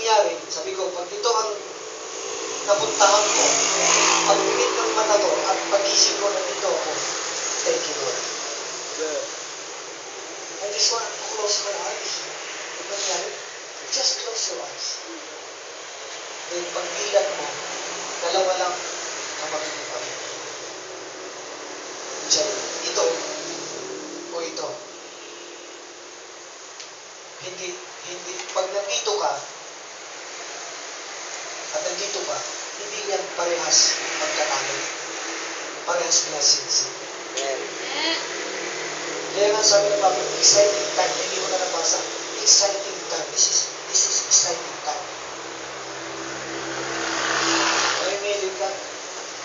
nangyari, sabi ko, pag ito ang napuntahan ko, pag-init ng mata ko, at pag-isip ko na dito ako, thank you, Lord. I just want to close my eyes. Pag nangyari, just close your eyes. Then pag-ilat mo, dalawa lang ang makikita mo. Ito o ito. Hindi, pag nandito ka, at nandito ka, hindi yan parehas magkatagal. Parehas blessings. Kaya nga sabi ng Papa, exciting time, hindi mo na nabasa. Exciting time. This is exciting time. Kaya ngayon ka,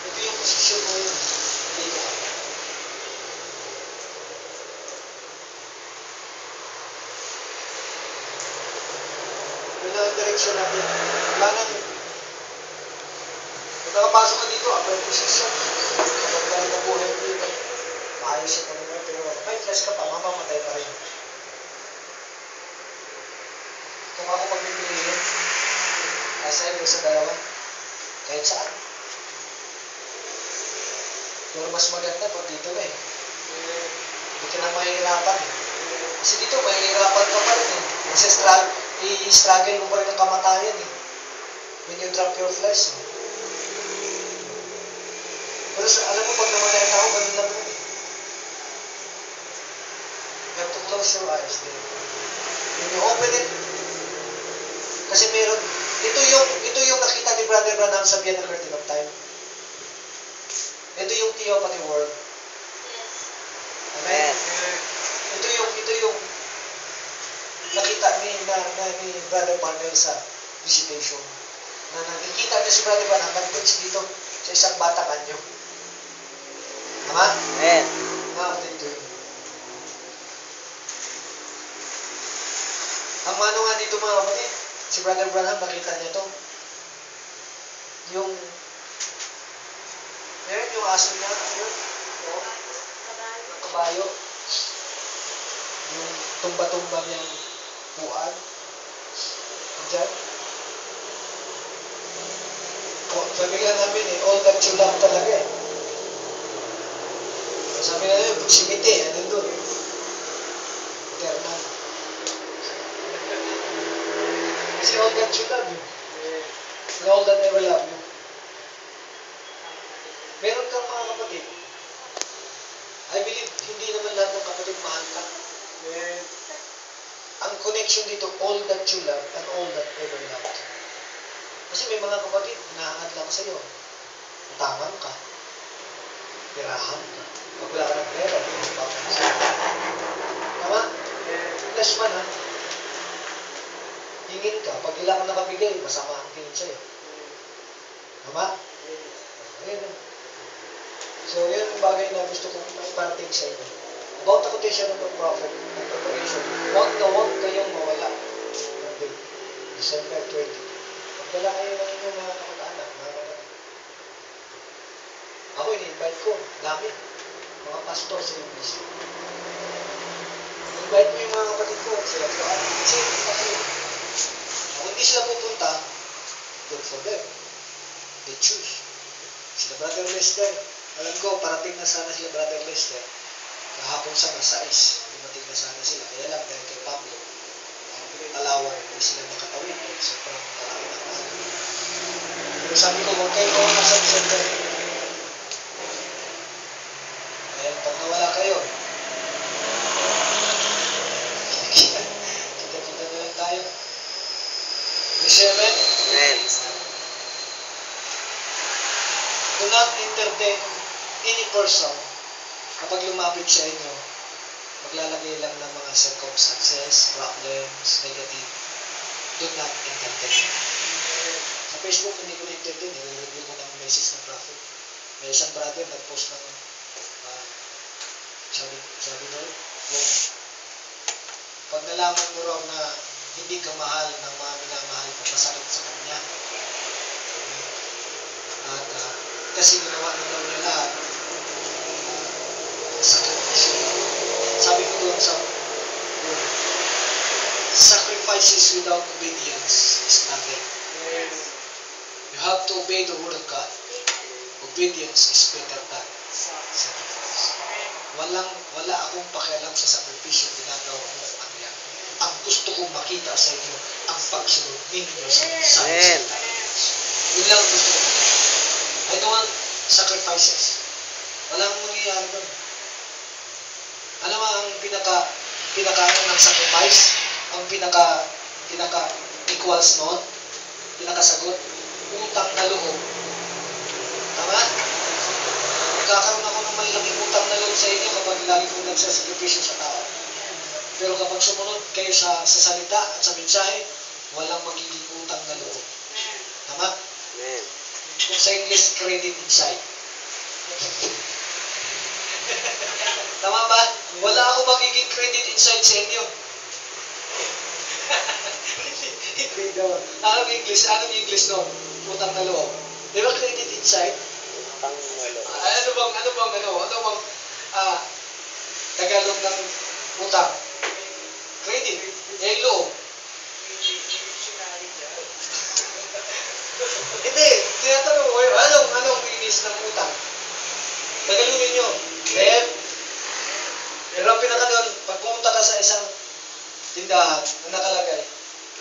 ito yung posisyon mo yun. Dito ka. Yun ang direksyon natin. Wala nang, kung nakapasok ka dito, upper position. Kapag ka rin nabuhay dito, maayos siya pa naman. Pero may flesh ka pa, mamamatay pa rin. Kung ako magpipiliin, nasa ito sa dalawa, kahit saan. Pero mas maganda pag dito na eh. Hindi ka na mahihirapan eh. Kasi dito, mahihirapan ka pa rin eh. Kasi i-struggle mo pa rin ang kamatayan eh. When you drop your flesh eh. Pero alam mo, pag namatay ang tao, ganun lang mo eh. You have to close your eyes there. When you open it, kasi meron, ito yung nakita ni Brother Branham sa Vienna Curtain of Time. Ito yung theophany word. Amen? Ito yung nakita ni Brother Parnell sa visitation. Na nakikita niya si Brother Branham nag-preach dito sa isang batang anyo. Tama? Amen. Dito yun. Ang mano nga dito mga kapatid, si Brother Branham, nakita niya to. Yung aso niya, yun, ang kabayo. Yung tumba-tumba niyang puan. Diyan. Sabi nga namin eh, all that you love talaga eh. Sabi nga namin, proximity, ano doon? Eternal. Kasi all that you love you. And all that never love you. Meron kang mga kapatid. I believe, hindi naman lahat ng kapatid mahal ka. Ang connection dito, all that you love and all that never loved you. Kasi may mga kapatid, nahangad lang sa'yo. Utangan ka. Pirahan ka. Pag wala ka ng pera, pinagpapan ka sa'yo. Tama? Flesh man ha. Hingin ka. Pag wala ka nakabigay, masama ang tingin sa'yo. Tama? Ayun. So, yun ang bagay na gusto kong iparating sa inyo. About the quotation of the prophet and preparation, huwag kayong mawala ng date. December 20. Pagdala kayo ng inyong mga kamag-anak, mga kapatid. Ako, ini-invite ko. Dami. Mga pastor sa English. Invite mo yung mga kapatid ko. Sila ko, kasi kung hindi sila pupunta, good for them. They choose. Sila Brother Lester, alam ko, parating na sana sila Brother Lester. Kahapon sana sa dumating na sana sila. Kaya lang, dahil kay Pablo, Palawan, hindi sila nakatawid. Sobrang malaki na mahal. Pero sabi ko, huwag kayo mga sa December. Kaya pag nawala kayo, kita-kita na lang tayo. December? Yes. Do not entertain any person kapag lumapit sa inyo, maglalagay lang ng mga circumstances, problems, negative. Do not entertain. Sa Facebook, hindi ko na-entertain. Nire-review ko ng message ng prophet. May isang brother nag-post ng sabi daw, yung pag nalaman mo raw na hindi ka mahal ng mga minamahal mo, masakit sa kanya. At kasi ginawa na daw niya lahat, sakripisyo. Sabi ko doon sa sacrifices without obedience is nothing. You have to obey the word of God. Obedience is better than sacrifice. Wala akong pakialam sa sakripisyo ginagawa mo kung ano yan. Ang gusto kong makita sa inyo, ang pagsunod ninyo sa salita. Yun lang ang gusto kong makita. I don't want sacrifices. Walang mangyayari doon. Ano ang pinaka ng sacrifice? Ang pinaka equals noon? Pinakasagot? Utang na loob. Tama? Magkakaroon ako ng malaking utang na loob sa inyo kapag lagi ko nagsasakripisyo sa tao. Pero kapag sumunod kayo sa salita at sa mensahe, walang magiging utang na loob. Tama? Amen. Kung sa English, credit inside. Tama ba? Wala ako magiging credit inside sa inyo. Hindi daw. Anong English no? Utang na loob. Di ba credit inside? Utang na loob. Ano bang Tagalog ng utang? Credit. Eh, loob. Hindi. Tinatanong ko, anong English ng utang? Tagalogin nyo. Debt. Pero ang pinaka doon, pag pumunta ka sa isang tindahan na nakalagay,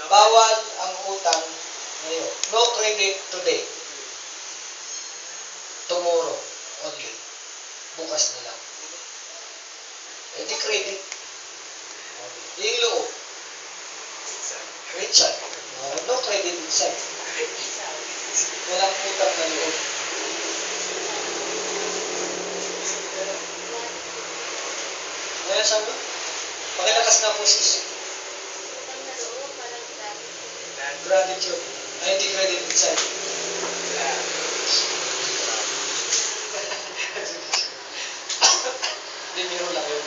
bawal ang utang ngayon. No credit today. Tomorrow only. Bukas na lang. Eh di credit. Yung loob. Richard. No credit inside. Walang utang na loob. Kaya sabi, pakilakas na po sis. Gratitude. Ay, hindi credit inside. Hindi, biro lang yun.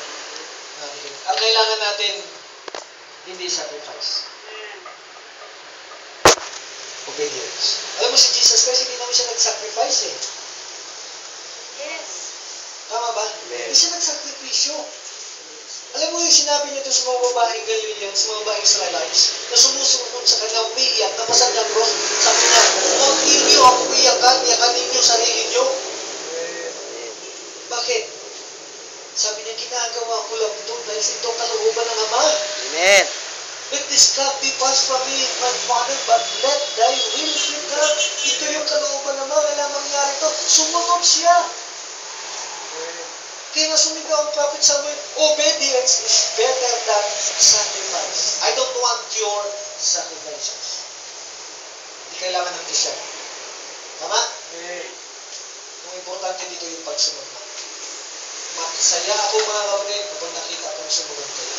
Ang kailangan natin, hindi sacrifice. Obedience. Alam mo si Jesus Christ, hindi naman siya nag-sacrifice eh. Yes. Tama ba? Hindi siya nagsakripisyo. Alam mo yung sinabi niya doon sa mga babaeng Galilean, sa mga babaeng Israelites, na sumusunod sa kanya, umiiyak, napasad ng cross, sabi niya, huwag ninyo ako iyakan ninyo sarili niyo. Bakit? Sabi niya, ginagawa ko lang ito dahil ito kalooban ng Ama. Amen. Let this cup be passed from me, my Father, but let thy will be done. Ito yung kalooban ng Ama, kailangan mangyari ito. Sumunod siya. Kaya nga sumigaw ang prophet Samuel, obedience is better than sacrifice. I don't want your sacrifices. Hindi kailangan ng isa. Tama? Ang importante dito yung pagsunod na. Masaya ako mga kapatid kapag nakita kong sumunod kayo.